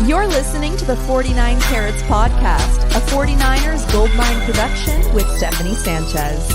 You're listening to the 49 Carats Podcast, a 49ers Goldmine production with Stephanie Sanchez.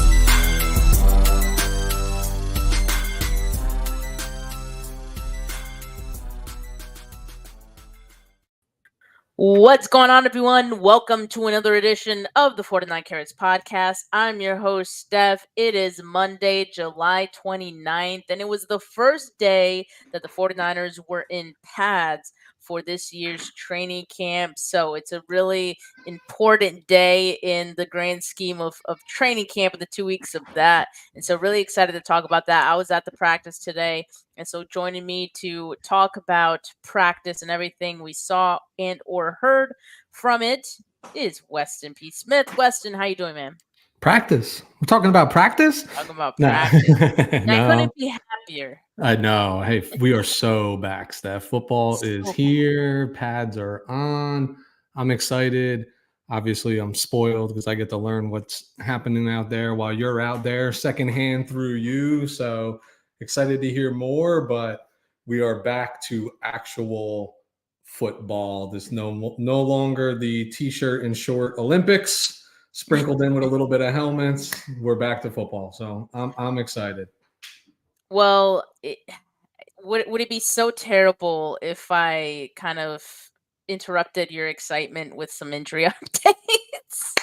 What's going on, everyone? Welcome to another edition of the 49 Carats Podcast. I'm your host, Steph. It is Monday, July 29th, and it was the first day that the 49ers were in pads for this year's training camp. So it's a really important day in the grand scheme of training camp and the 2 weeks of that. And so really excited to talk about that. I was at the practice today. And so joining me to talk about practice and everything we saw and or heard from it is Weston P. Smith. Weston, how you doing, man? Practice. We're talking about practice? Talking about practice. No. I couldn't be happier. I know. Hey, we are so back, Steph. Football is here. Pads are on. I'm excited. Obviously, I'm spoiled because I get to learn what's happening out there while you're out there secondhand through you. So excited to hear more, but we are back to actual football. This no longer the t-shirt and short Olympics sprinkled in with a little bit of helmets. We're back to football. So I'm excited. Well, would it be so terrible if I kind of interrupted your excitement with some injury updates?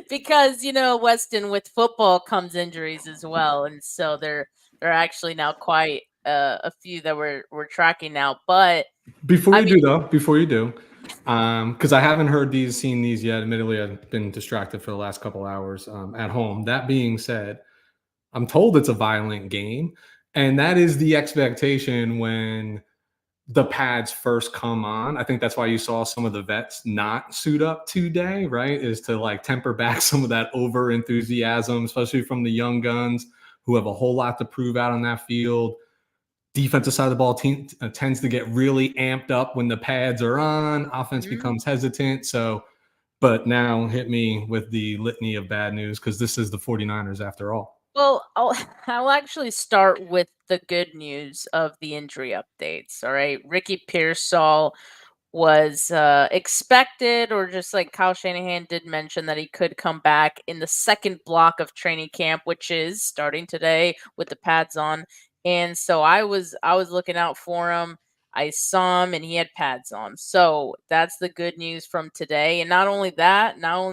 Because, Weston, with football comes injuries as well. And so there are actually now quite a few that we're tracking now. But before you do, because I haven't seen these yet. Admittedly, I've been distracted for the last couple hours at home. That being said, I'm told it's a violent game. And that is the expectation when the pads first come on. I think that's why you saw some of the vets not suit up today, right? Is to temper back some of that over enthusiasm, especially from the young guns who have a whole lot to prove out on that field. Defensive side of the ball tends to get really amped up when the pads are on. Offense becomes hesitant. So, but now hit me with the litany of bad news because this is the 49ers after all. Well, I'll actually start with the good news of the injury updates. All right. Ricky Pearsall was expected, or just like Kyle Shanahan did mention that he could come back in the second block of training camp, which is starting today with the pads on. And so I was looking out for him. I saw him and he had pads on. So that's the good news from today. And not only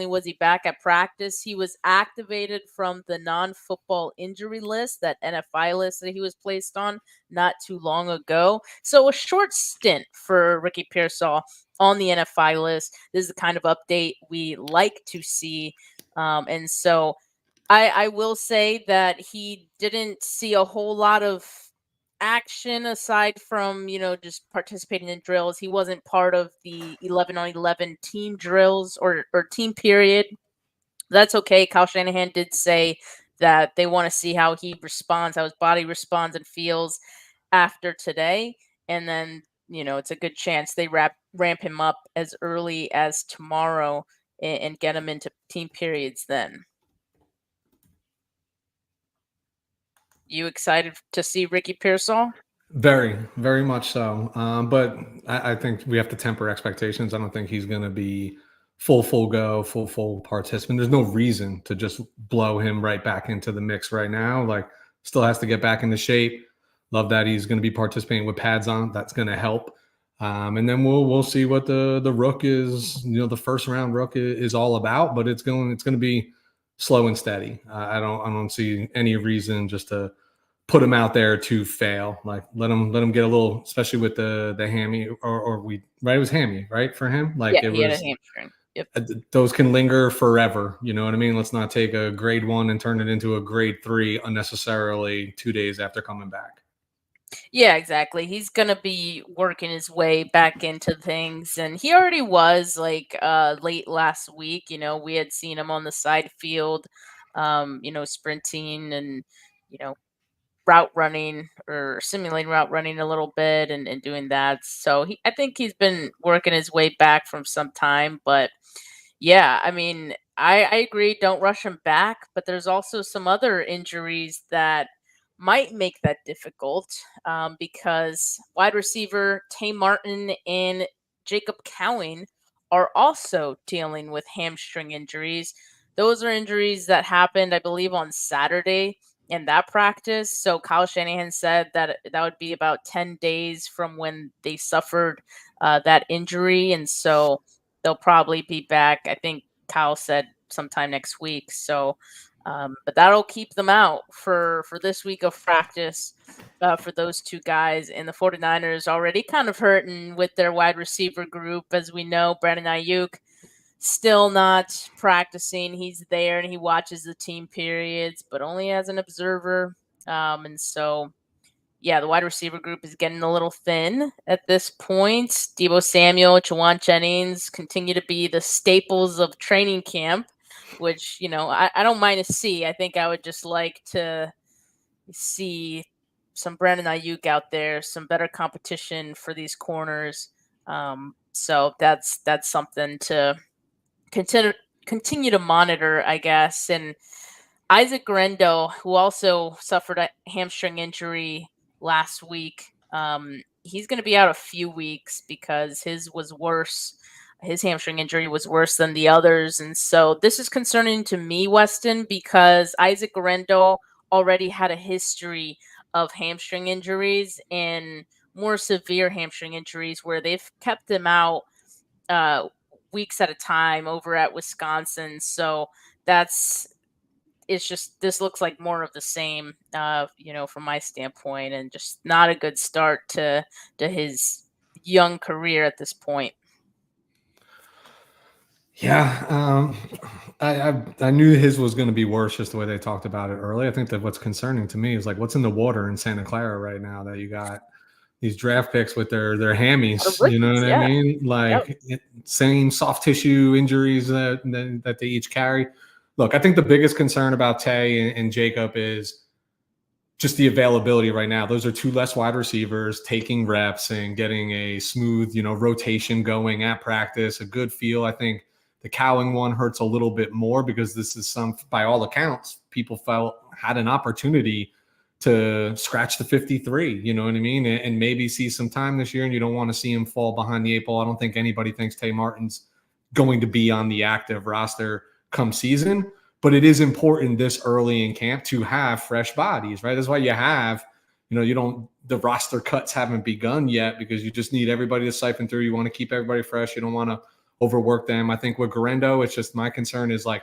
was he back at practice, he was activated from the non-football injury list, that NFI list that he was placed on not too long ago. So a short stint for Ricky Pearsall on the NFI list. This is the kind of update we like to see. And so I will say that he didn't see a whole lot of action aside from, just participating in drills. He wasn't part of the 11-on-11 team drills or team period. That's okay. Kyle Shanahan did say that they want to see how he responds, how his body responds and feels after today. And then, it's a good chance they ramp him up as early as tomorrow and get him into team periods then. You excited to see Ricky Pearsall? Very, very much so. But I think we have to temper expectations. I don't think he's going to be full go, full participant. There's no reason to just blow him right back into the mix right now. Still has to get back into shape. Love that he's going to be participating with pads on. That's going to help. And then we'll see what the rook is. The first round rook is all about. But it's going to be slow and steady. I don't see any reason just to put him out there to fail. Let him get a little, especially with the hammy it was hammy, right, for him. He had a hamstring. Yep. Those can linger forever. You know what I mean? Let's not take a grade 1 and turn it into a grade 3 unnecessarily 2 days after coming back. Yeah, exactly. He's going to be working his way back into things. And he already was late last week. We had seen him on the side field, sprinting and, route running or simulating route running a little bit and doing that. So I think he's been working his way back from some time. But yeah, I mean, I agree. Don't rush him back. But there's also some other injuries that might make that difficult because wide receiver Tay Martin and Jacob Cowing are also dealing with hamstring injuries. Those are injuries that happened, I believe, on Saturday in that practice. So Kyle Shanahan said that that would be about 10 days from when they suffered that injury. And so they'll probably be back, I think Kyle said sometime next week. So, but that'll keep them out for this week of practice for those two guys. And the 49ers already kind of hurting with their wide receiver group. As we know, Brandon Ayuk still not practicing. He's there and he watches the team periods, but only as an observer. And so, yeah, the wide receiver group is getting a little thin at this point. Deebo Samuel, Jawan Jennings continue to be the staples of training camp, which, I don't mind to see. I think I would just like to see some Brandon Ayuk out there, some better competition for these corners. So that's something to continue to monitor, I guess. And Isaac Guerendo, who also suffered a hamstring injury last week, he's going to be out a few weeks because his was worse. His hamstring injury was worse than the others. And so this is concerning to me, Weston, because Isaac Guerendo already had a history of hamstring injuries and more severe hamstring injuries where they've kept him out weeks at a time over at Wisconsin. So it's just, this looks like more of the same, from my standpoint, and just not a good start to his young career at this point. Yeah, I knew his was going to be worse just the way they talked about it early. I think that what's concerning to me is like what's in the water in Santa Clara right now that you got these draft picks with their hammies. Rookies, you know what yeah. I mean? Like same soft tissue injuries that they each carry. Look, I think the biggest concern about Tay and Jacob is just the availability right now. Those are two less wide receivers taking reps and getting a smooth, rotation going at practice, a good feel. I think the Cowing one hurts a little bit more because this is by all accounts, people felt had an opportunity to scratch the 53, you know what I mean? And maybe see some time this year, and you don't want to see him fall behind the eight ball. I don't think anybody thinks Tay Martin's going to be on the active roster come season, but it is important this early in camp to have fresh bodies, right? That's why you have, the roster cuts haven't begun yet because you just need everybody to siphon through. You want to keep everybody fresh. You don't want to overwork them. I think with Guerendo, it's just my concern is like,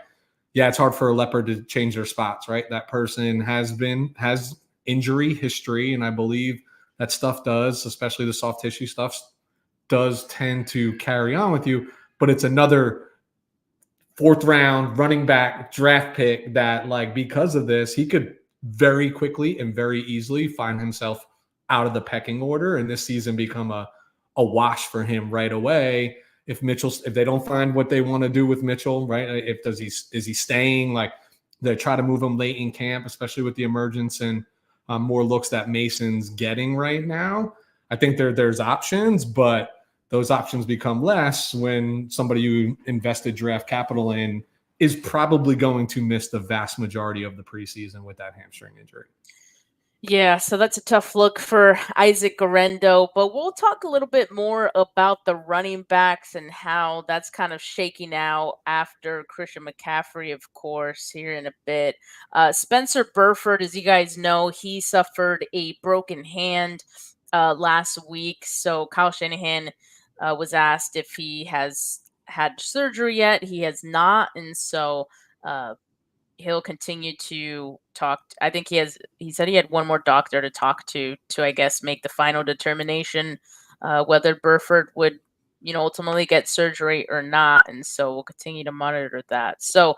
yeah, it's hard for a leopard to change their spots, right? That person has injury history, and I believe that stuff does, especially the soft tissue stuff, does tend to carry on with you. But it's another fourth round running back draft pick that, like, because of this, he could very quickly and very easily find himself out of the pecking order, and this season become a wash for him right away. If they don't find what they want to do with Mitchell, right? Is he staying? Like, they try to move him late in camp, especially with the emergence and more looks that Mason's getting right now. I think there's options, but those options become less when somebody you invested draft capital in is probably going to miss the vast majority of the preseason with that hamstring injury. Yeah, so that's a tough look for Isaac Guerendo, but we'll talk a little bit more about the running backs and how that's kind of shaking out after Christian McCaffrey, of course, here in a bit. Spencer Burford, as you guys know, he suffered a broken hand last week. So Kyle Shanahan was asked if he has had surgery yet. He has not, and so he'll continue to talk. I think he said he had one more doctor to talk to I guess make the final determination whether Burford would ultimately get surgery or not, and so we'll continue to monitor that. So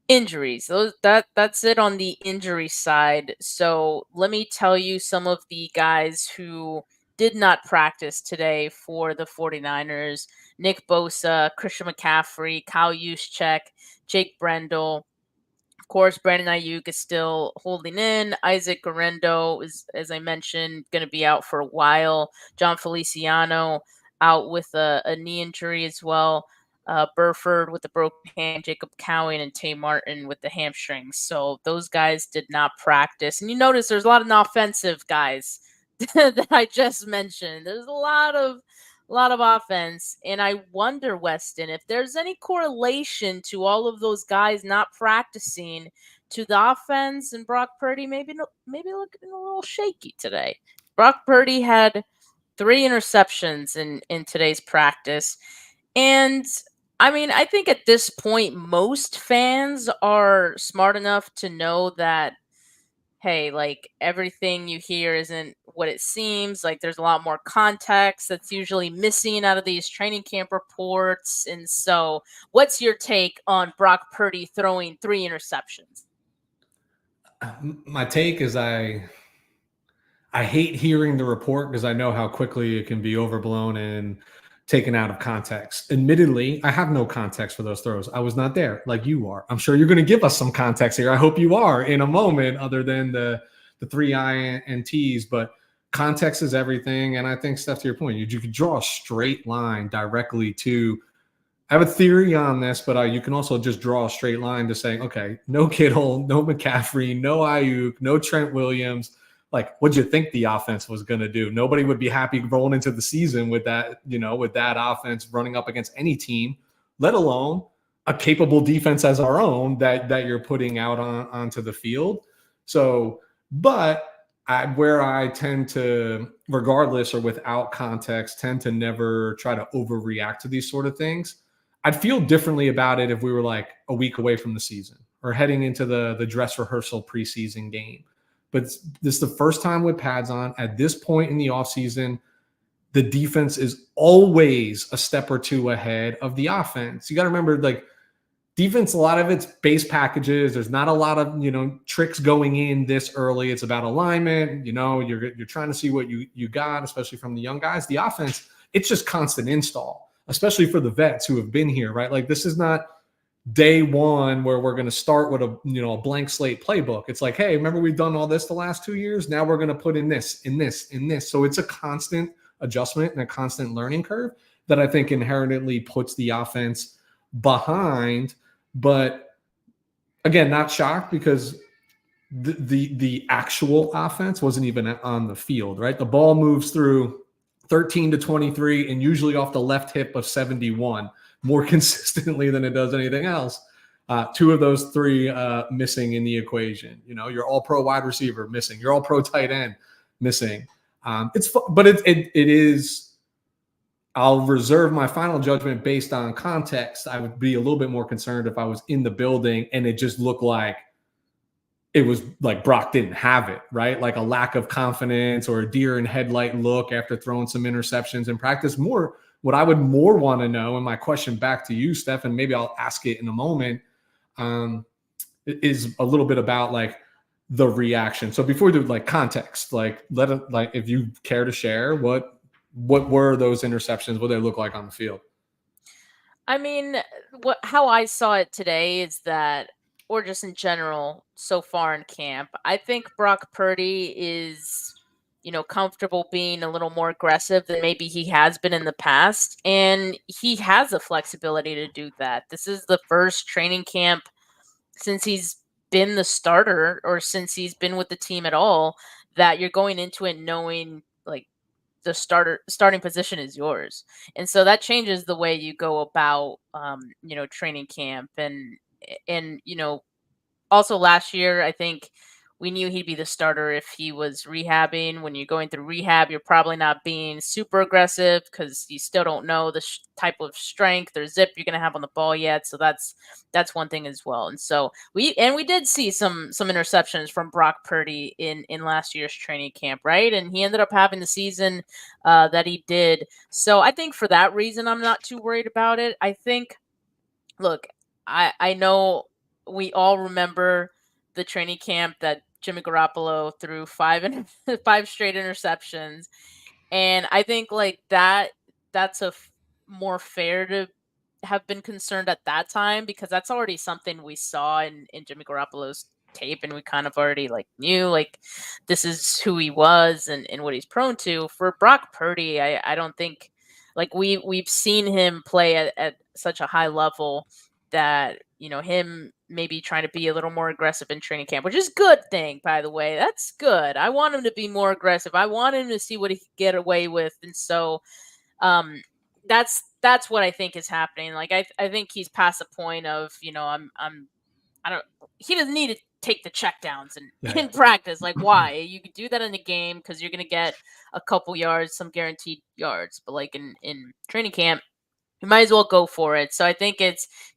injuries, that's it on the injury side. So let me tell you some of the guys who did not practice today for the 49ers: Nick Bosa, Christian McCaffrey, Kyle Juszczyk, Jake Brendel. Of course, Brandon Ayuk is still holding in. Isaac Guerendo is, as I mentioned, going to be out for a while. John Feliciano out with a knee injury as well. Burford with the broken hand, Jacob Cowing, and Tay Martin with the hamstrings. So those guys did not practice. And you notice there's a lot of offensive guys that I just mentioned. There's a lot of a lot of offense. And I wonder, Weston, if there's any correlation to all of those guys not practicing to the offense and Brock Purdy maybe looking a little shaky today. Brock Purdy had 3 interceptions in today's practice. And I mean, I think at this point, most fans are smart enough to know that, hey, like everything you hear isn't what it seems. Like there's a lot more context that's usually missing out of these training camp reports. And so, what's your take on Brock Purdy throwing 3 interceptions? My take is I hate hearing the report because I know how quickly it can be overblown and taken out of context. Admittedly, I have no context for those throws. I was not there like you are. I'm sure you're going to give us some context here. I hope you are in a moment other than the 3 INTs, but context is everything. And I think, Steph, to your point, you could draw a straight line directly to, I have a theory on this, but you can also just draw a straight line to saying, okay, no Kittle, no McCaffrey, no Ayuk, no Trent Williams. Like, what'd you think the offense was going to do? Nobody would be happy rolling into the season with that, with that offense running up against any team, let alone a capable defense as our own that you're putting out onto the field. So, but where I tend to, regardless or without context, tend to never try to overreact to these sort of things. I'd feel differently about it if we were like a week away from the season or heading into the dress rehearsal preseason game. But this is the first time with pads on. At this point in the offseason, the defense is always a step or two ahead of the offense. You got to remember, like, defense, a lot of it's base packages. There's not a lot of, tricks going in this early. It's about alignment. You're trying to see what you got, especially from the young guys. The offense, it's just constant install, especially for the vets who have been here, right? Like, this is not day one where we're going to start with a blank slate playbook. It's like, hey, remember we've done all this the last 2 years. Now we're going to put in this. So it's a constant adjustment and a constant learning curve that I think inherently puts the offense behind. But again, not shocked because the actual offense wasn't even on the field, right? The ball moves through 13 to 23 and usually off the left hip of 71 more consistently than it does anything else. 2 of those 3 missing in the equation. Your all-pro wide receiver missing. Your all-pro tight end missing. But it is. I'll reserve my final judgment based on context. I would be a little bit more concerned if I was in the building and it just looked like it was like Brock didn't have it, right? Like a lack of confidence or a deer in headlight look after throwing some interceptions in practice. What I would more want to know, and my question back to you, Steph, and maybe I'll ask it in a moment, is a little bit about like the reaction. So before we do like context, if you care to share, what were those interceptions? What did they look like on the field? I mean, how I saw it today is that, or just in general, so far in camp, I think Brock Purdy is, comfortable being a little more aggressive than maybe he has been in the past. And he has the flexibility to do that. This is the first training camp since he's been the starter or since he's been with the team at all that you're going into it knowing like the starting position is yours. And so that changes the way you go about, training camp and, also last year, I think we knew he'd be the starter if he was rehabbing. When you're going through rehab, you're probably not being super aggressive because you still don't know the type of strength or zip you're going to have on the ball yet. So that's one thing as well. And so we did see some interceptions from Brock Purdy in last year's training camp, right? And he ended up having the season that he did. So I think for that reason, I'm not too worried about it. I think, look, I know we all remember the training camp that Jimmy Garoppolo threw 5 straight interceptions. And I think like that's more fair to have been concerned at that time because that's already something we saw in Jimmy Garoppolo's tape and we kind of already like knew like this is who he was and what he's prone to. For Brock Purdy, I don't think like we've seen him play at such a high level that him maybe trying to be a little more aggressive in training camp, which is a good thing, by the way. That's good. I want him to be more aggressive. I want him to see what he can get away with. And so That's what I think is happening. Like I think he's past the point of, I don't he doesn't need to take the checkdowns in practice. Like, why? You could do that in the game because you're gonna get a couple yards, some guaranteed yards. But like in training camp, you might as well go for it. So I think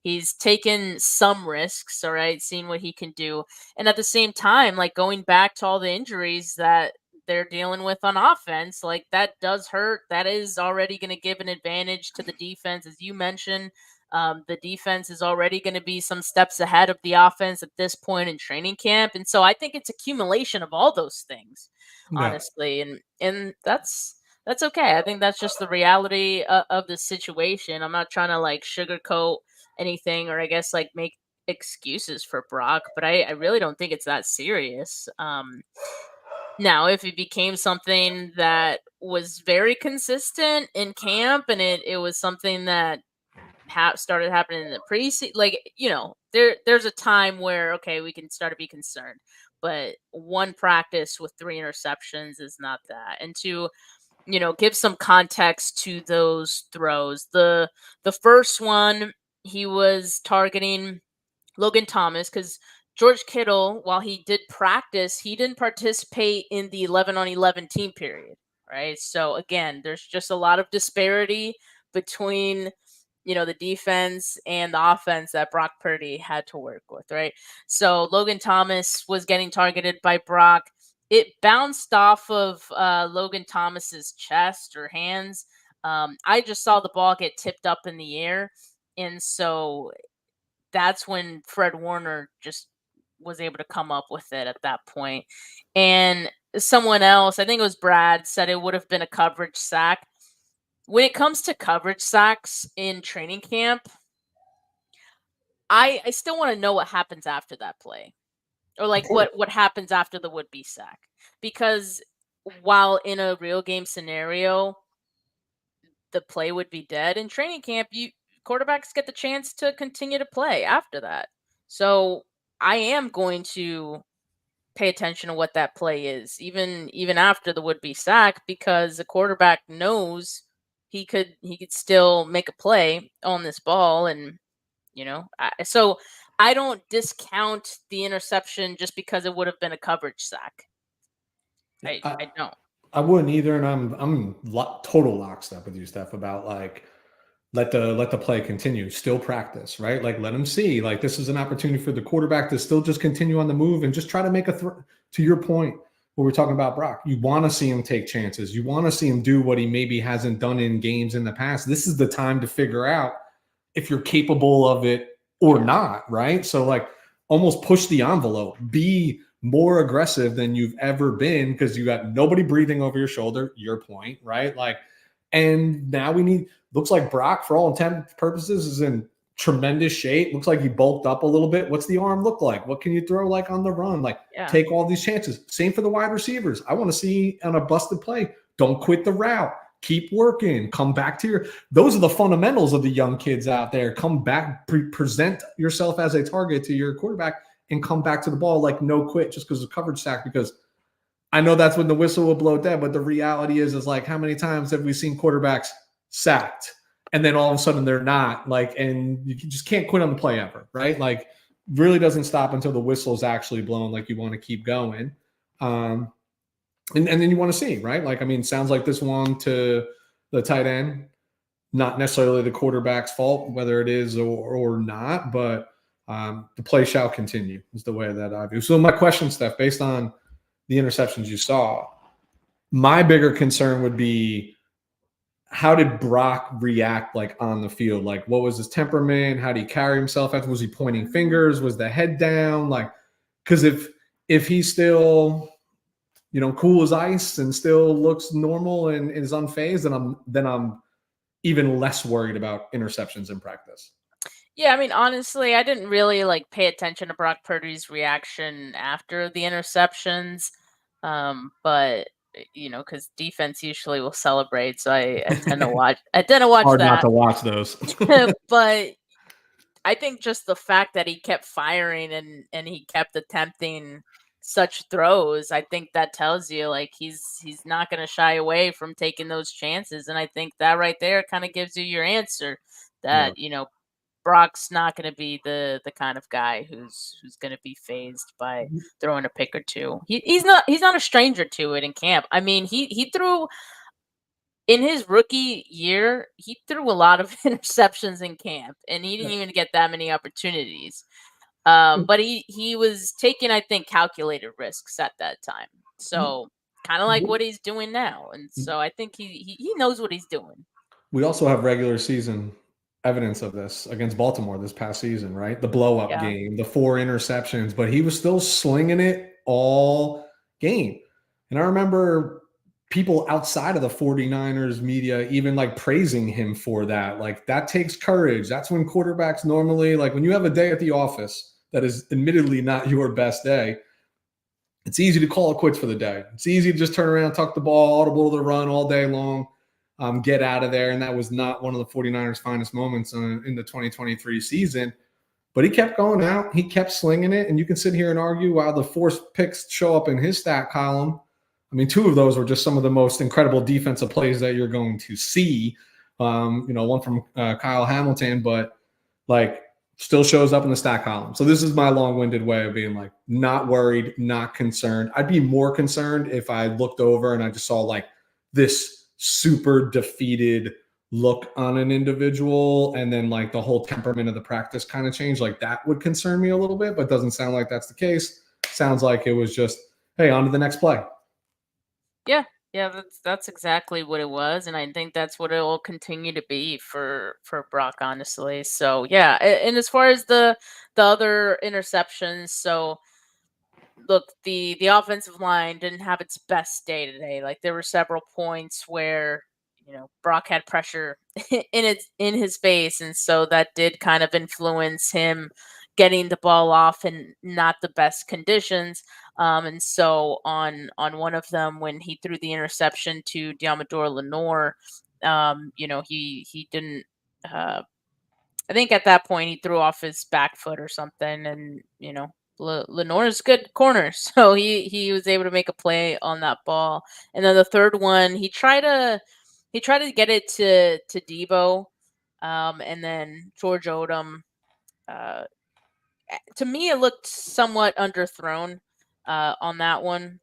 he's taken some risks, all right, seeing what he can do. And at the same time, like going back to all the injuries that they're dealing with on offense, like that does hurt. That is already going to give an advantage to the defense. As you mentioned, the defense is already going to be some steps ahead of the offense at this point in training camp. And so I think it's accumulation of all those things, honestly. And that's okay. I think that's just the reality of the situation. I'm not trying to like sugarcoat anything or I guess like make excuses for Brock, but I really don't think it's that serious. Now, if it became something that was very consistent in camp and it was something that started happening in the preseason, like, there's a time where, okay, we can start to be concerned. But one practice with 3 interceptions is not that. And to give some context to those throws. The first one, he was targeting Logan Thomas because George Kittle, while he did practice, he didn't participate in the 11-on-11 team period, right? So again, there's just a lot of disparity between the defense and the offense that Brock Purdy had to work with, right? So Logan Thomas was getting targeted by Brock. It bounced off of Logan Thomas's chest or hands. I just saw the ball get tipped up in the air. And so that's when Fred Warner just was able to come up with it at that point. And someone else, I think it was Brad, said it would have been a coverage sack. When it comes to coverage sacks in training camp, I still want to know what happens after that play. Or like what happens after the would-be sack. Because while in a real game scenario, the play would be dead, in training camp, quarterbacks get the chance to continue to play after that. So I am going to pay attention to what that play is, even after the would-be sack, because the quarterback knows he could still make a play on this ball. And so I don't discount the interception just because it would have been a coverage sack. I don't. I wouldn't either, and I'm total lockstep with you, Steph, about like let the play continue, still practice, right? Like let them see, like this is an opportunity for the quarterback to still just continue on the move and just try to make a throw. To your point, when we're talking about Brock, you want to see him take chances. You want to see him do what he maybe hasn't done in games in the past. This is the time to figure out if you're capable of it or not, right? So like almost push the envelope, be more aggressive than you've ever been because you got nobody breathing over your shoulder, your point, right? Like, and now looks like Brock, for all intent and purposes, is in tremendous shape. Looks like he bulked up a little bit. What's the arm look like? What can you throw like on the run? Like take all these chances. Same for the wide receivers. I want to see on a busted play, don't quit the route. Keep working. Come back to those are the fundamentals of the young kids out there. Come back, present yourself as a target to your quarterback and come back to the ball. Like no quit just because of coverage sack, because I know that's when the whistle will blow dead, but the reality is like how many times have we seen quarterbacks sacked and then all of a sudden they're not, like, and you just can't quit on the play ever, right? Like really doesn't stop until the whistle's actually blown. Like you want to keep going. And then you want to see, right? Like, I mean, sounds like this one to the tight end, not necessarily the quarterback's fault, whether it is or not, but the play shall continue is the way that I view. So my question, Steph, based on the interceptions you saw, my bigger concern would be, how did Brock react like on the field? Like what was his temperament? How did he carry himself after? Was he pointing fingers? Was the head down? Like, because if he's still cool as ice and still looks normal and is unfazed, then I'm even less worried about interceptions in practice. Yeah, I mean, honestly, I didn't really like pay attention to Brock Purdy's reaction after the interceptions, but because defense usually will celebrate, so I tend to watch. I tend to watch Hard that. not to watch those, but I think just the fact that he kept firing and he kept attempting such throws, I think that tells you like he's not going to shy away from taking those chances. And I think that right there kind of gives you your answer that, Brock's not going to be the kind of guy who's going to be phased by throwing a pick or two. He's not a stranger to it in camp. I mean, he threw in his rookie year, he threw a lot of interceptions in camp, and he didn't even get that many opportunities. But he was taking, I think, calculated risks at that time. So kind of like what he's doing now, and so I think he knows what he's doing. We also have regular season evidence of this against Baltimore this past season, right? The blow up game, the 4 interceptions, but he was still slinging it all game. And I remember people outside of the 49ers media even like praising him for that. Like that takes courage. That's when quarterbacks normally, like when you have a day at the office that is admittedly not your best day, it's easy to call it quits for the day. It's easy to just turn around, tuck the ball, audible to the run all day long. Get out of there. And that was not one of the 49ers' finest moments in the 2023 season. But he kept going out. He kept slinging it. And you can sit here and argue while the forced picks show up in his stat column. I mean, 2 of those were just some of the most incredible defensive plays that you're going to see. One from Kyle Hamilton, but like still shows up in the stat column. So this is my long-winded way of being like not worried, not concerned. I'd be more concerned if I looked over and I just saw like this super defeated look on an individual and then like the whole temperament of the practice kind of changed. Like that would concern me a little bit, but doesn't sound like that's the case. Sounds like it was just, hey, on to the next play. Yeah, that's exactly what it was, and I think that's what it will continue to be for Brock, honestly. So yeah, and as far as the other interceptions, so look, the offensive line didn't have its best day today. Like there were several points where Brock had pressure in his face, and so that did kind of influence him getting the ball off in not the best conditions. And so on one of them, when he threw the interception to Diamador Lenore, he didn't. I think at that point he threw off his back foot or something, and Lenore's good corner, so he was able to make a play on that ball. And then the third one, he tried to get it to Debo, and then George Odom. To me, it looked somewhat underthrown on that one,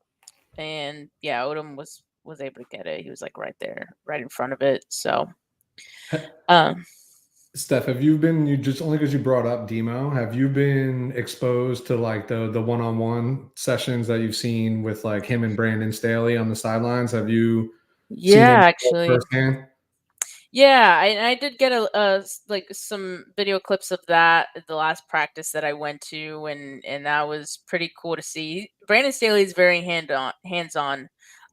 and yeah, Odom was able to get it. He was like right there, right in front of it. So, Steph, have you been just only because you brought up Demo? Have you been exposed to like the one-on-one sessions that you've seen with like him and Brandon Staley on the sidelines? Have you? Yeah, actually. Firsthand? Yeah, I did get like some video clips of that at the last practice that I went to, and that was pretty cool to see. Brandon Staley is very hands-on,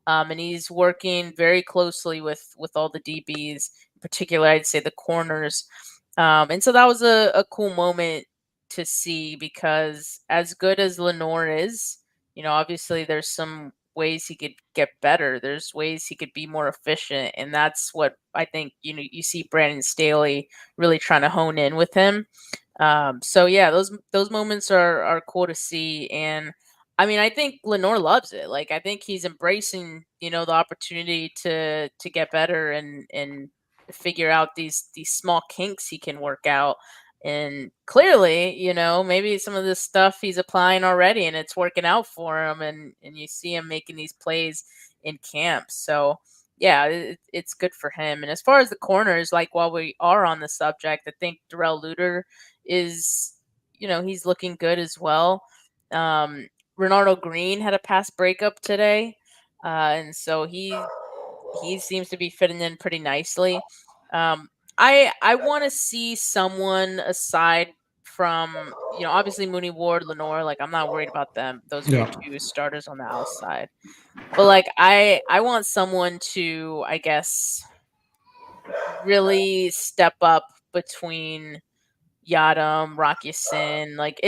and he's working very closely with all the DBs, in particular, I'd say the corners. And so that was a cool moment to see, because as good as Lenore is, obviously there's some ways he could get better. There's ways he could be more efficient, and that's what I think you see Brandon Staley really trying to hone in with him. So yeah, those moments are cool to see, and I mean I think Lenore loves it. Like I think he's embracing the opportunity to get better and figure out these small kinks he can work out. And clearly, maybe some of this stuff he's applying already and it's working out for him, and you see him making these plays in camp. So yeah, it's good for him. And as far as the corners, like while we are on the subject, I think Darrell Luter is, he's looking good as well. Renardo Green had a pass breakup today. And so he seems to be fitting in pretty nicely. I want to see someone aside from obviously Mooney, Ward, Lenore. Like I'm not worried about them. Those are your 2 starters on the outside. But like I want someone to, I guess, really step up between Yadam, Rocky Sin. Like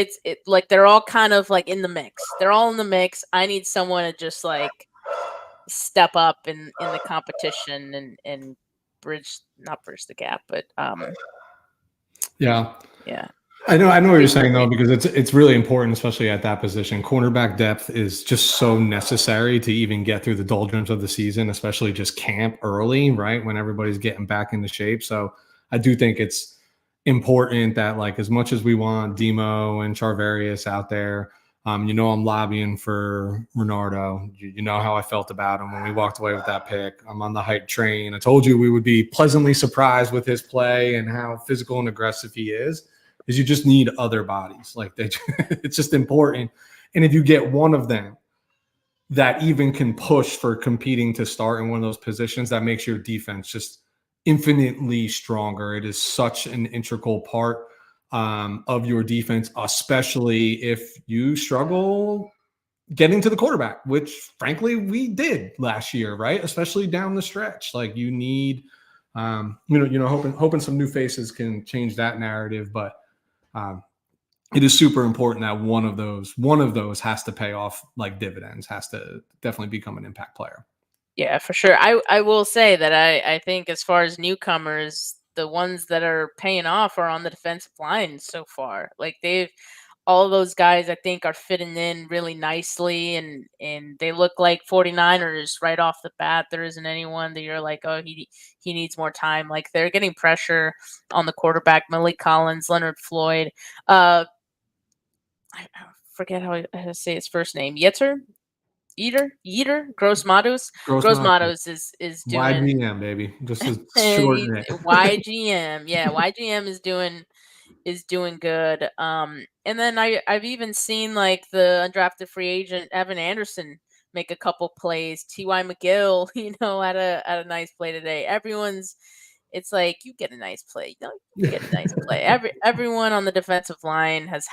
like they're all kind of like in the mix. They're all in the mix. I need someone to just like step up in the competition and not bridge the gap, but yeah. I know what you're saying though, because it's really important, especially at that position. Cornerback depth is just so necessary to even get through the doldrums of the season, especially just camp early, right? When everybody's getting back into shape. So I do think it's important that, like, as much as we want Demo and Charvarius out there, I'm lobbying for Renardo. You know how I felt about him when we walked away with that pick. I'm on the hype train. I told you we would be pleasantly surprised with his play and how physical and aggressive he is. Is you just need other bodies. Like it's just important. And if you get one of them that even can push for competing to start in one of those positions, that makes your defense just infinitely stronger. It is such an integral part of your defense, especially if you struggle getting to the quarterback, which frankly we did last year, right? Especially down the stretch. Like you need, hoping some new faces can change that narrative, but it is super important that one of those has to pay off like dividends, has to definitely become an impact player. Yeah, for sure. I will say that I think as far as newcomers, the ones that are paying off are on the defensive line so far. Like all of those guys I think are fitting in really nicely, and they look like 49ers right off the bat. There isn't anyone that you're like, oh, he needs more time. Like they're getting pressure on the quarterback, Malik Collins, Leonard Floyd. I forget how to say his first name. Gross Matos. Gross Matos is doing YGM, baby. Just a short name. YGM. Yeah, YGM is doing good. And then I've even seen like the undrafted free agent Evan Anderson make a couple plays. T.Y. McGill, had a nice play today. It's like you get a nice play. You get a nice play. Everyone on the defensive line has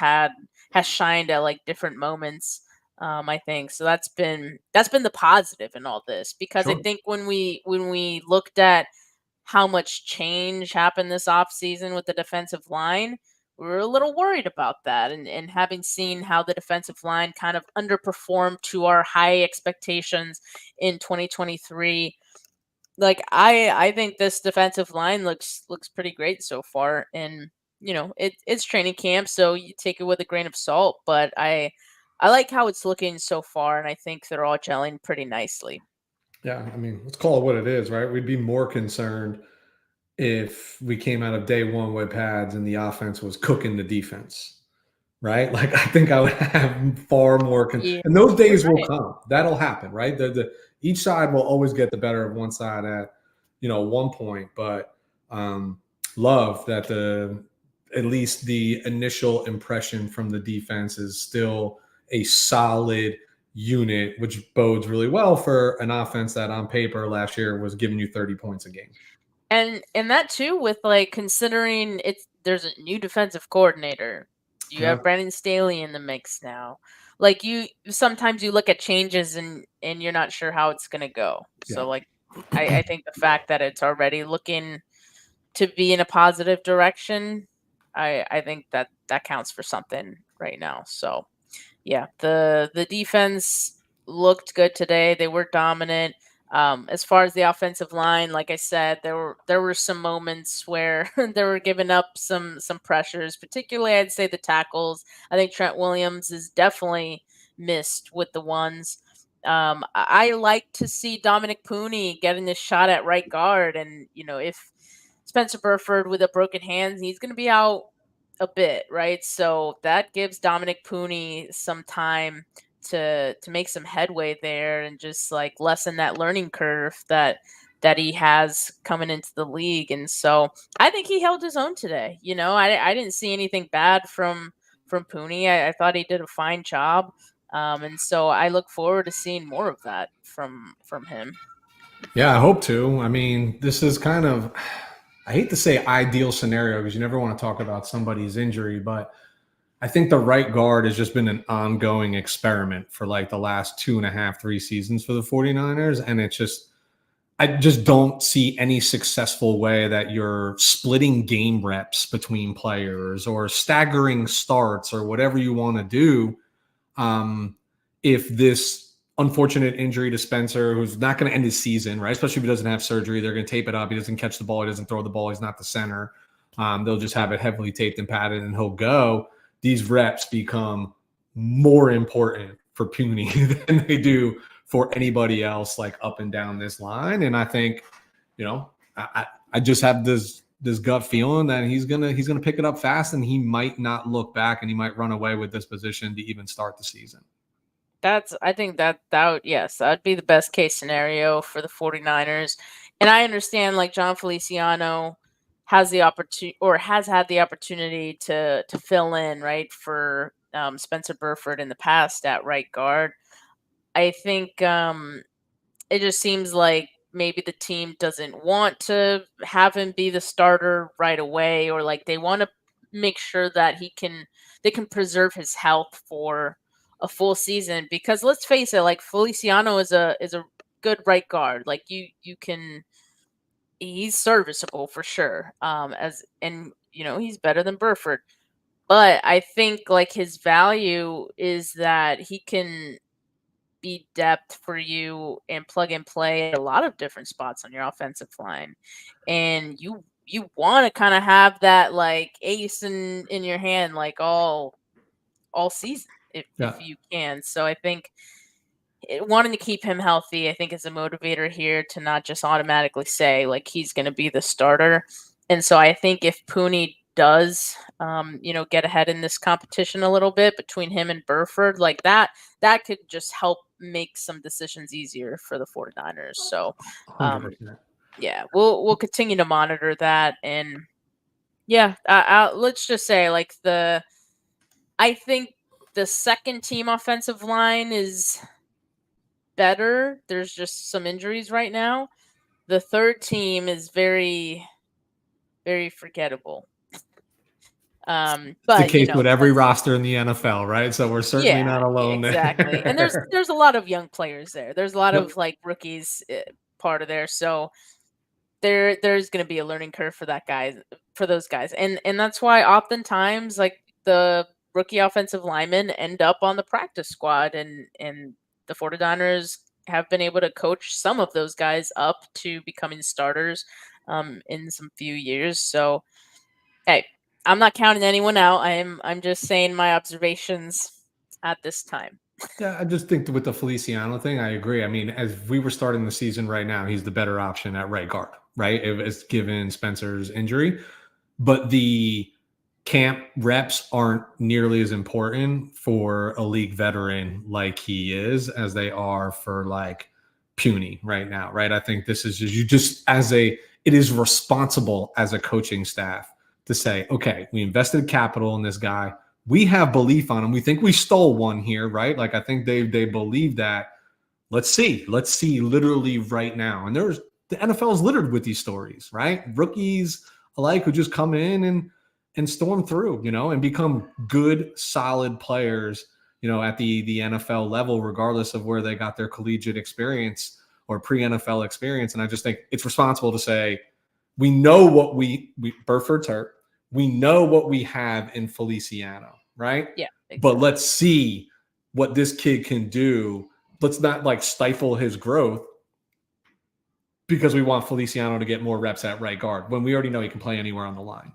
shined at like different moments. I think so. That's been the positive in all this, because Sure. I think when we looked at how much change happened this offseason with the defensive line, we were a little worried about that. And having seen how the defensive line kind of underperformed to our high expectations in 2023, like I think this defensive line looks pretty great so far. And it's training camp, so you take it with a grain of salt. But I like how it's looking so far, and I think they're all gelling pretty nicely. Yeah, I mean, let's call it what it is, right? We'd be more concerned if we came out of day one with pads and the offense was cooking the defense, right? Like I think I would have far more and those days will come. That'll happen, right? Each side will always get the better of one side at one point, but love that at least the initial impression from the defense is still a solid unit, which bodes really well for an offense that on paper last year was giving you 30 points a game. And that too, with like considering there's a new defensive coordinator. You have Brandon Staley in the mix now. Like sometimes you look at changes and you're not sure how it's gonna go. Yeah. So like I think the fact that it's already looking to be in a positive direction, I think that counts for something right now. So yeah, the defense looked good today. They were dominant. As far as the offensive line, like I said, there were some moments where they were giving up some pressures, particularly I'd say the tackles. I think Trent Williams is definitely missed with the ones. I like to see Dominic Pooney getting this shot at right guard, and if Spencer Burford with a broken hand, he's going to be out a bit, right? So that gives Dominic Pooney some time to make some headway there and just like lessen that learning curve that he has coming into the league. And so I think he held his own today. I didn't see anything bad from Pooney. I thought he did a fine job. And so I look forward to seeing more of that from him. Yeah, I hope to. I mean, this is kind of, I hate to say ideal scenario because you never want to talk about somebody's injury, but I think the right guard has just been an ongoing experiment for like the last 2.5, 3 seasons for the 49ers. And I just don't see any successful way that you're splitting game reps between players or staggering starts or whatever you want to do. If this unfortunate injury to Spencer, who's not going to end his season, right? Especially if he doesn't have surgery, they're going to tape it up. He doesn't catch the ball. He doesn't throw the ball. He's not the center. They'll just have it heavily taped and padded, and he'll go. These reps become more important for Puny than they do for anybody else, like up and down this line. And I think, I just have this gut feeling that he's gonna pick it up fast, and he might not look back, and he might run away with this position to even start the season. I think that yes, that'd be the best case scenario for the 49ers. And I understand like John Feliciano has the opportunity or has had the opportunity to fill in, right, for Spencer Burford in the past at right guard. I think it just seems like maybe the team doesn't want to have him be the starter right away, or like they want to make sure that they can preserve his health for a full season, because let's face it, like Feliciano is a good right guard. Like he's serviceable for sure. He's better than Burford. But I think like his value is that he can be depth for you and plug and play a lot of different spots on your offensive line. And you want to kind of have that like ace in your hand like all season if you can. So I think wanting to keep him healthy, I think, is a motivator here to not just automatically say like he's going to be the starter. And so I think if Pooney does, get ahead in this competition a little bit between him and Burford, like that could just help make some decisions easier for the 49ers. So, we'll continue to monitor that. And let's just say like I think the second team offensive line is better. There's just some injuries right now. The third team is very, very forgettable. But it's the case with every roster in the NFL, right? So we're certainly not alone exactly. there. And there's a lot of young players there. There's a lot of like rookies part of there. So there's going to be a learning curve for those guys. And that's why oftentimes like the rookie offensive linemen end up on the practice squad, and the 49ers have been able to coach some of those guys up to becoming starters in some few years. So, hey, I'm not counting anyone out. I'm just saying my observations at this time. Yeah, I just think with the Feliciano thing, I agree. I mean, as we were starting the season right now, he's the better option at right guard, right? It's given Spencer's injury. But the camp reps aren't nearly as important for a league veteran like he is as they are for like Puny right now, right? I think this is it is responsible as a coaching staff to say, okay, we invested capital in this guy. We have belief on him. We think we stole one here, right? Like I think they believe that. Let's see literally right now. And the NFL is littered with these stories, right? Rookies alike who just come in and storm through, and become good, solid players, at the NFL level, regardless of where they got their collegiate experience or pre-NFL experience. And I just think it's responsible to say, we know what Burford's hurt. We know what we have in Feliciano, right? Yeah. Exactly. But let's see what this kid can do. Let's not like stifle his growth because we want Feliciano to get more reps at right guard when we already know he can play anywhere on the line.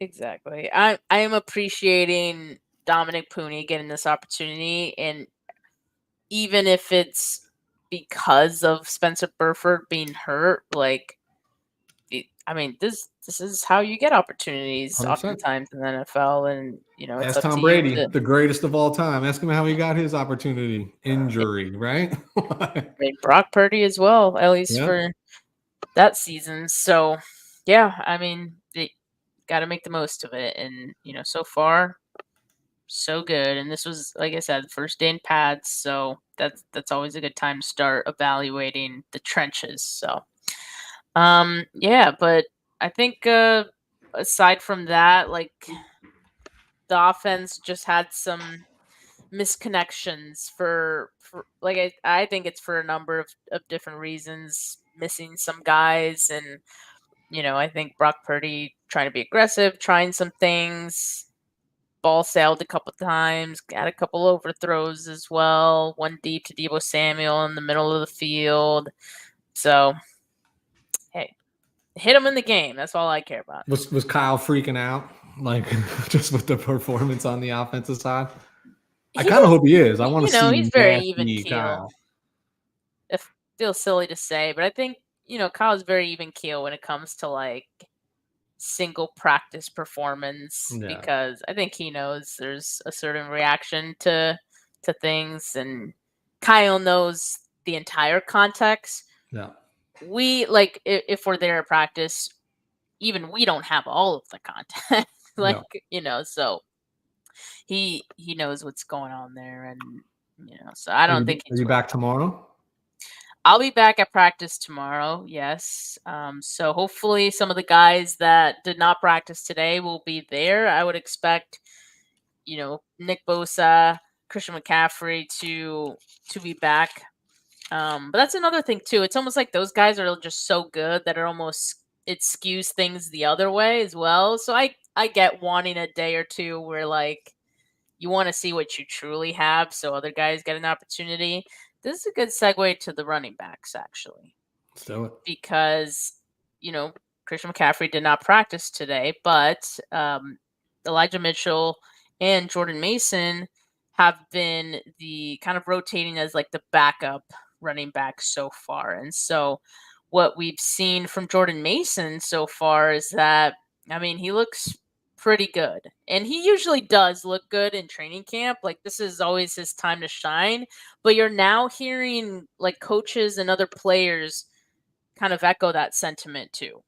Exactly. I am appreciating Dominic Pooney getting this opportunity, and even if it's because of Spencer Burford being hurt, like, I mean, this is how you get opportunities 100%. Oftentimes in the NFL, and it's ask up Tom to Brady, the greatest of all time. Ask him how he got his opportunity. Injury, right? I mean, Brock Purdy as well, at least for that season. So, yeah, I mean, they got to make the most of it, and so far, so good. And this was, like I said, the first day in pads, so that's always a good time to start evaluating the trenches. So. But I think aside from that, like the offense just had some misconnections for like I think it's for a number of different reasons, missing some guys, and I think Brock Purdy trying to be aggressive, trying some things, ball sailed a couple times, got a couple overthrows as well, one deep to Deebo Samuel in the middle of the field. So hey, hit him in the game. That's all I care about. Was Kyle freaking out, like, just with the performance on the offensive side? I kind of hope he is. I want to see he's very even nasty keel. Kyle. It feels silly to say, but I think, Kyle's very even keel when it comes to like single practice performance, because I think he knows there's a certain reaction to things, and Kyle knows the entire context. Yeah. We like if we're there at practice, even we don't have all of the context. So he knows what's going on there, and so I don't think Are you back tomorrow? I'll be back at practice tomorrow. Yes. So hopefully some of the guys that did not practice today will be there. I would expect, Nick Bosa, Christian McCaffrey to be back. But that's another thing too. It's almost like those guys are just so good that it skews things the other way as well. So I get wanting a day or two where like you want to see what you truly have, so other guys get an opportunity. This is a good segue to the running backs, actually. Let's do it. Because, Christian McCaffrey did not practice today, but Elijah Mitchell and Jordan Mason have been the kind of rotating as like the backup running back so far. And so what we've seen from Jordan Mason so far is that, he looks pretty good. And he usually does look good in training camp. Like, this is always his time to shine. But you're now hearing like coaches and other players kind of echo that sentiment too.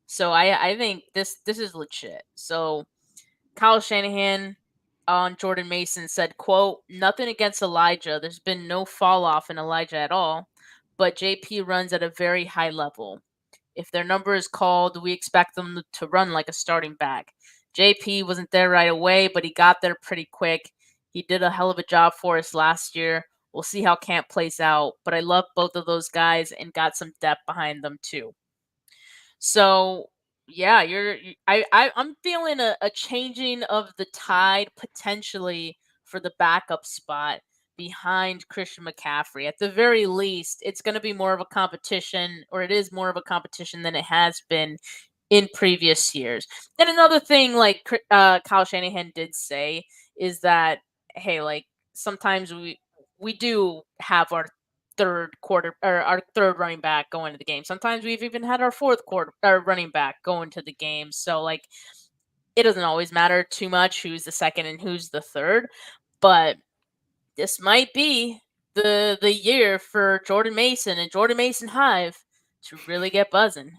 So I think this is legit. So Kyle Shanahan on Jordan Mason said, quote, "Nothing against Elijah. There's been no fall off in Elijah at all. But JP runs at a very high level. If their number is called, we expect them to run like a starting back. JP wasn't there right away, but he got there pretty quick. He did a hell of a job for us last year. We'll see how camp plays out. But I love both of those guys and got some depth behind them too." So yeah, I'm feeling a changing of the tide potentially for the backup spot behind Christian McCaffrey. At the very least, it's going to be more of a competition, or it is more of a competition than it has been in previous years. And another thing, like Kyle Shanahan did say, is that, hey, like sometimes we do have our third quarter or our third running back going to the game. Sometimes we've even had our fourth quarter or running back going to the game. So like it doesn't always matter too much who's the second and who's the third, but this might be the year for Jordan Mason and Jordan Mason Hive to really get buzzing.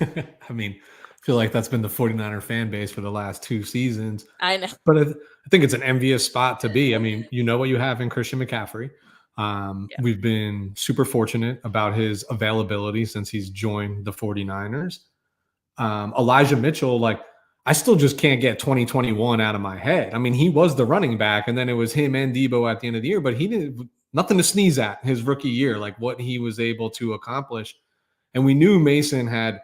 I feel like that's been the 49er fan base for the last 2 seasons. I know. But I think it's an envious spot to be. You know what you have in Christian McCaffrey. We've been super fortunate about his availability since he's joined the 49ers. Elijah Mitchell, like, I still just can't get 2021 out of my head. He was the running back, and then it was him and Debo at the end of the year, but he didn't nothing to sneeze at his rookie year, like what he was able to accomplish. And we knew Mason had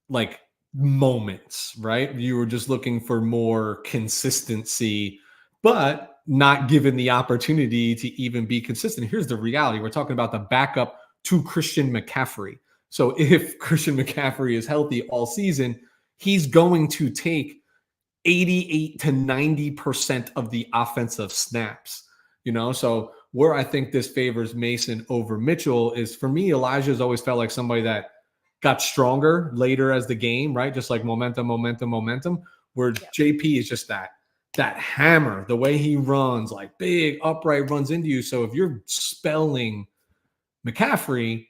like moments, right? You were just looking for more consistency, but not given the opportunity to even be consistent. Here's the reality. We're talking about the backup to Christian McCaffrey. So if Christian McCaffrey is healthy all season, he's going to take 88 to 90% of the offensive snaps, So where I think this favors Mason over Mitchell is, for me, Elijah's always felt like somebody that got stronger later as the game, right? Just like momentum, where JP is just that hammer, the way he runs, like big upright runs into you. So if you're spelling McCaffrey,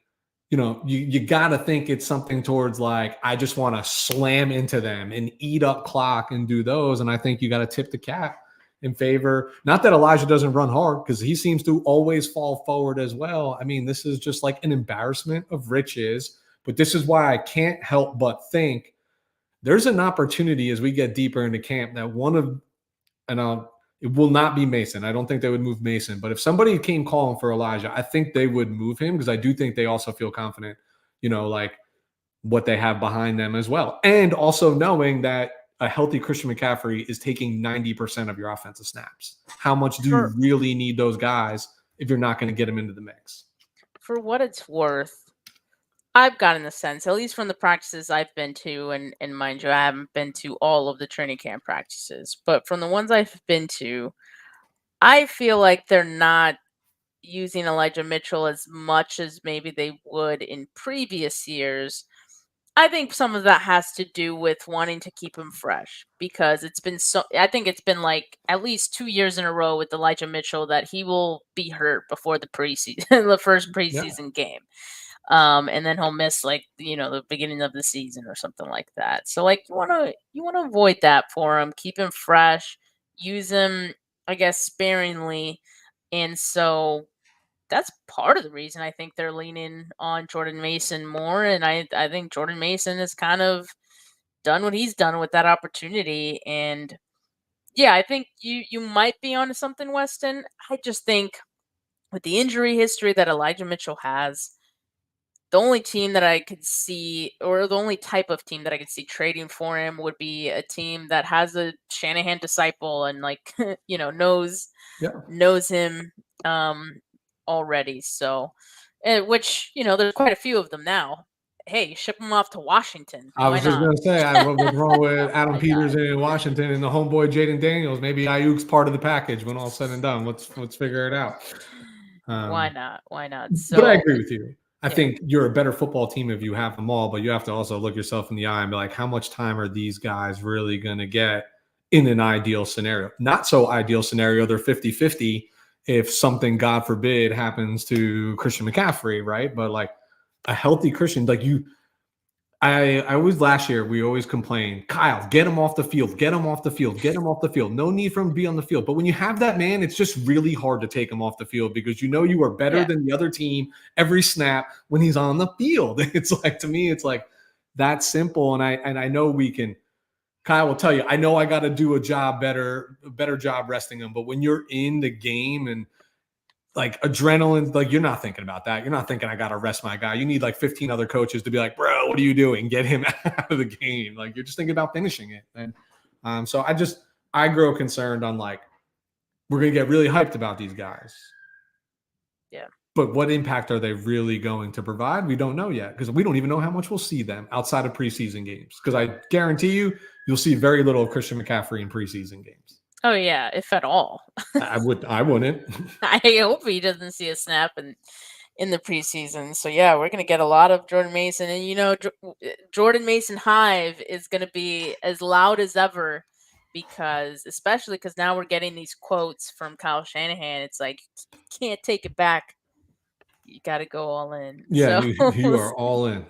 you got to think it's something towards like, I just want to slam into them and eat up clock and do those. And I think you got to tip the cap in favor. Not that Elijah doesn't run hard, because he seems to always fall forward as well. This is just like an embarrassment of riches. But this is why I can't help but think there's an opportunity as we get deeper into camp that it will not be Mason. I don't think they would move Mason. But if somebody came calling for Elijah, I think they would move him, because I do think they also feel confident, like what they have behind them as well. And also knowing that a healthy Christian McCaffrey is taking 90% of your offensive snaps. How much do you really need those guys if you're not going to get them into the mix? For what it's worth, I've gotten the sense, at least from the practices I've been to, and mind you, I haven't been to all of the training camp practices, but from the ones I've been to, I feel like they're not using Elijah Mitchell as much as maybe they would in previous years. I think some of that has to do with wanting to keep him fresh because it's been I think it's been like at least 2 years in a row with Elijah Mitchell that he will be hurt before the preseason, the first Yeah. preseason game. And then he'll miss like the beginning of the season or something like that. So like you wanna avoid that for him. Keep him fresh. Use him, I guess, sparingly. And so that's part of the reason I think they're leaning on Jordan Mason more. And I think Jordan Mason has kind of done what he's done with that opportunity. And yeah, I think you might be onto something, Weston. I just think with the injury history that Elijah Mitchell has, the only team that I could see, or the only type of team that I could see trading for him would be a team that has a Shanahan disciple and like knows Yeah. him already. So, which there's quite a few of them now. Hey, ship him off to Washington. I Why was just not? gonna say, what's wrong with Adam Why not? Peterson in Washington and the homeboy Jaden Daniels? Maybe Ayuk's part of the package when all's said and done. Let's figure it out. Why not? Why not? But I So, agree with you. I yeah. think you're a better football team if you have them all, but you have to also look yourself in the eye and be like, how much time are these guys really going to get in an ideal scenario? Not so ideal scenario, they're 50-50 if something, God forbid, happens to Christian McCaffrey, right? But like a healthy Christian, like I always last year we always complained, Kyle, get him off the field, get him off the field, get him off the field. No need for him to be on the field. But when you have that man, it's just really hard to take him off the field because you are better than the other team every snap when he's on the field. It's like, to me, it's like that simple. And I know we can. Kyle will tell you, I know I got to do a better job resting him. But when you're in the game and like adrenaline, like you're not thinking about that. You're not thinking I got to rest my guy. You need like 15 other coaches to be like, bro, what are you doing? Get him out of the game. Like you're just thinking about finishing it. And so I grow concerned on like, we're going to get really hyped about these guys. Yeah. But what impact are they really going to provide? We don't know yet because we don't even know how much we'll see them outside of preseason games. Because I guarantee you'll see very little of Christian McCaffrey in preseason games. Oh yeah, if at all. I wouldn't. I hope he doesn't see a snap in the preseason. So yeah, we're gonna get a lot of Jordan Mason, and Jordan Mason Hive is gonna be as loud as ever especially because now we're getting these quotes from Kyle Shanahan. It's like you can't take it back. You got to go all in. Yeah, so, you are all in.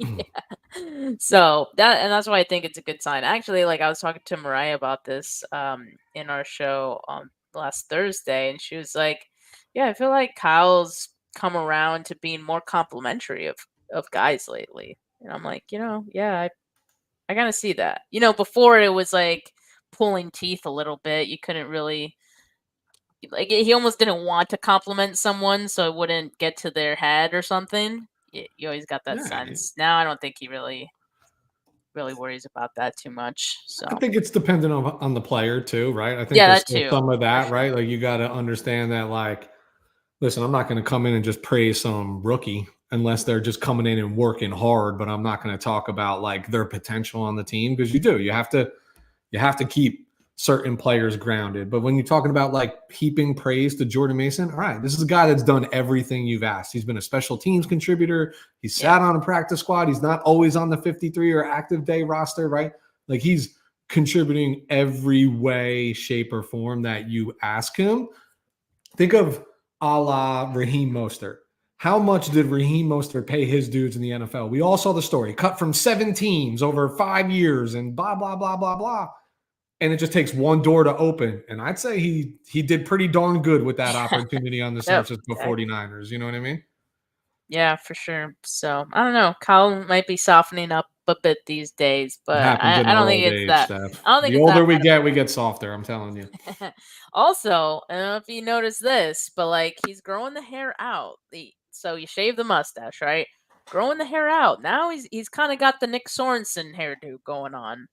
Yeah. So that's why I think it's a good sign. Actually, like I was talking to Mariah about this in our show last Thursday, and she was like, "Yeah, I feel like Kyle's come around to being more complimentary of guys lately." And I'm like, yeah, I kind of see that. Before it was like pulling teeth a little bit. You couldn't really he almost didn't want to compliment someone so it wouldn't get to their head or something. You always got that sense. Now I don't think he really worries about that too much. So I think it's dependent on the player too, right? I think yeah, there's that still too, some of that, sure. right? Like you got to understand that, like, listen, I'm not going to come in and just praise some rookie unless they're just coming in and working hard, but I'm not going to talk about like their potential on the team because you have to keep certain players grounded. But when you're talking about like heaping praise to Jordan Mason, all right, this is a guy that's done everything you've asked. He's been a special teams contributor. He's sat on a practice squad. He's not always on the 53 or active day roster, right? Like he's contributing every way, shape, or form that you ask him. Think of a la Raheem Mostert. How much did Raheem Mostert pay his dudes in the NFL? We all saw the story. Cut from 7 teams over 5 years and blah, blah, blah, blah, blah. And it just takes one door to open. And I'd say he did pretty darn good with that opportunity on the San Francisco 49ers. You know what I mean? Yeah, for sure. So I don't know. Kyle might be softening up a bit these days, It but happens in I our don't think old it's age, that. Steph. I don't think The it's that older we bad. get, we get softer. I'm telling you. Also, I don't know if you noticed this, but like he's growing the hair out. So you shave the mustache, right? Growing the hair out. Now he's kind of got the Nick Sorensen hairdo going on,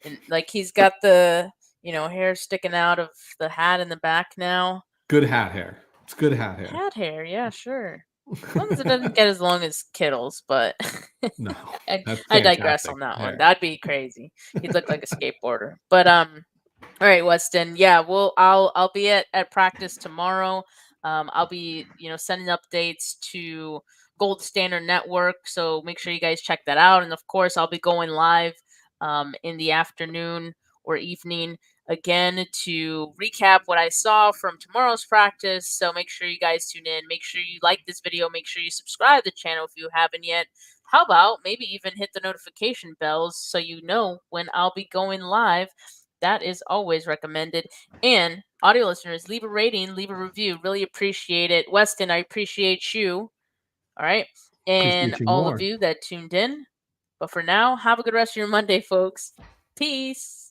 and like he's got the hair sticking out of the hat in the back now. Good hat hair. It's good hat hair. Hat hair, yeah, sure. As long as it doesn't get as long as Kittle's, but No, that's I digress fantastic. on that Yeah. one. That'd be crazy. He'd look like a skateboarder. But all right, Weston. Yeah, I'll be at practice tomorrow. I'll be sending updates to Gold Standard Network, so make sure you guys check that out. And of course, I'll be going live in the afternoon or evening again to recap what I saw from tomorrow's practice. So make sure you guys tune in. Make sure you like this video. Make sure you subscribe to the channel if you haven't yet. How about maybe even hit the notification bells so you know when I'll be going live. That is always recommended. And audio listeners, leave a rating, leave a review. Really appreciate it. Weston, I appreciate you. All right. And Appreciate you all more. of you that tuned in. But for now, have a good rest of your Monday, folks. Peace.